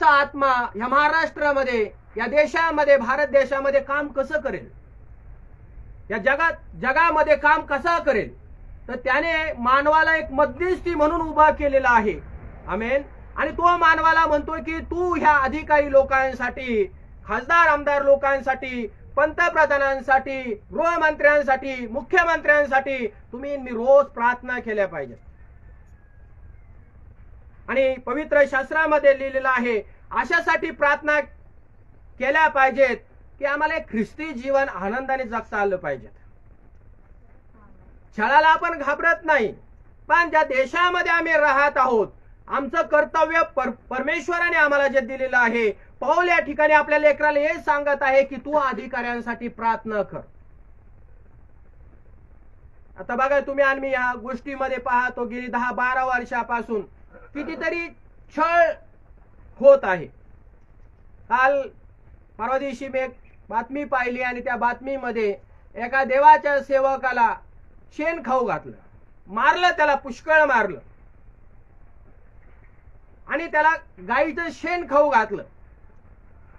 आत्मा या महाराष्ट्रामध्ये, या देशामध्ये, भारत देशामध्ये काम कसं करेल, या जगामध्ये काम कसा करेल, तर त्याने मानवाला एक मध्यस्थी म्हणून उभा केलेला आहे. आमेन. आणि तो मानवाला म्हणतोय की तू ह्या अधिकारी लोकांसाठी, खासदार आमदार लोकांसाठी, पंतप्रधानांसाठी, गृहमंत्र्यांसाठी, मुख्यमंत्र्यांसाठी तुम्ही मी रोज प्रार्थना केल्या पाहिजेत. आणि पवित्र शास्त्रामध्ये लिहिलेलं आहे अशासाठी प्रार्थना केल्या पाहिजेत की आम्हाला एक ख्रिस्ती जीवन आनंदाने जगता आलं पाहिजे. छळाला आपण घाबरत नाही, पण ज्या देशामध्ये आम्ही राहत आहोत आमचं कर्तव्य परमेश्वराने आम्हाला जे दिलेलं आहे. पौल या ठिकाणी आपल्या लेकराला हे सांगत आहे की तू अधिकाऱ्यांसाठी प्रार्थना कर. आता बघा तुम्ही आणि मी या गोष्टीमध्ये पाहतो गेली 10-12 वर्षापासून कितीतरी छळ होत आहे. काल परवा दिवशी मी एक बातमी पाहिली आणि त्या बातमीमध्ये एका देवाच्या सेवकाला शेण खाऊ घातलं, मारलं, त्याला पुष्कळ मारलं आणि त्याला गाईचं शेण खाऊ घातलं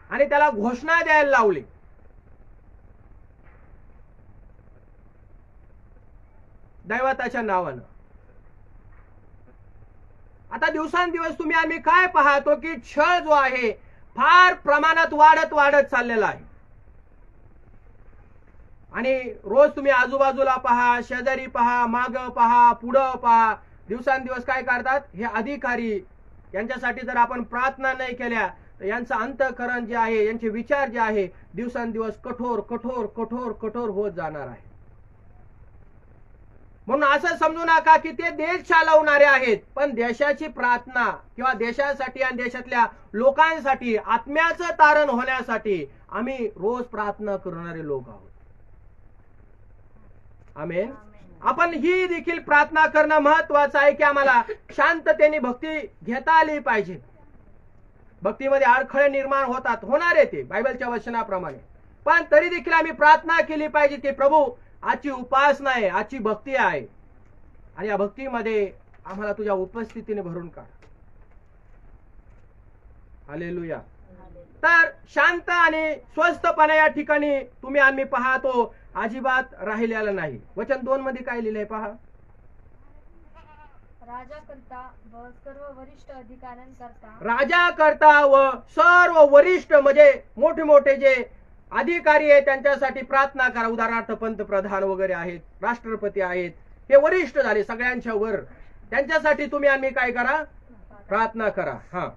आणि त्याला घोषणा द्यायला लावली. दैवताच्या नावानं. आता दिवसांदिवस तुम्ही आम्ही काय पाहतो की छळ जो आहे फार प्रमाणात वाढत चाललेला आहे. आणि रोज तुम्ही आजूबाजूला पहा, शेजारी पहा, माग पहा, पुढं पहा, दिवसांदिवस काय करतात हे अधिकारी. यांच्यासाठी जर आपण प्रार्थना नाही केल्या तर यांचं अंतःकरण जे आहे, यांचे विचार जे आहे दिवसांदिवस कठोर कठोर कठोर कठोर होत जाणार आहे. म्हणून असं समजू नका की ते देश चालवणारे आहेत, पण देशाची प्रार्थना किंवा देशासाठी आणि देशातल्या लोकांसाठी आत्म्याचं तारण होण्यासाठी आम्ही रोज प्रार्थना करणारे लोक आहोत. आमेन. आपण ही देखील प्रार्थना करणं महत्वाचं आहे की आम्हाला शांततेने भक्ती घेता आली पाहिजे. भक्तीमध्ये अडखळे निर्माण होणार आहे ते बायबलच्या वचनाप्रमाणे, पण तरी देखील आम्ही प्रार्थना केली पाहिजे की प्रभू आजची उपासना आहे, आजची भक्ती आहे आणि या भक्तीमध्ये आम्हाला तुझ्या उपस्थितीने भरून काढ. हालेलुया. तर शांत आणि स्वस्थपणा या ठिकाणी तुम्ही आम्ही पाहतो अजिबात राहिलेला नाही. वचन 2 मध्ये काय लिहिलंय पहा. राजा करता व सर्व वरिष्ठ अधिकाऱ्यांकरता, राजा करता व सर्व वरिष्ठ म्हणजे मोठे मोठे जे अधिकारी आहेत त्यांच्यासाठी प्रार्थना करा. उदाहरणार्थ पंतप्रधान वगैरे आहेत, राष्ट्रपती आहेत, हे वरिष्ठ झाले सगळ्यांच्या वर, त्यांच्यासाठी तुम्ही आम्ही काय करा, प्रार्थना करा. हा.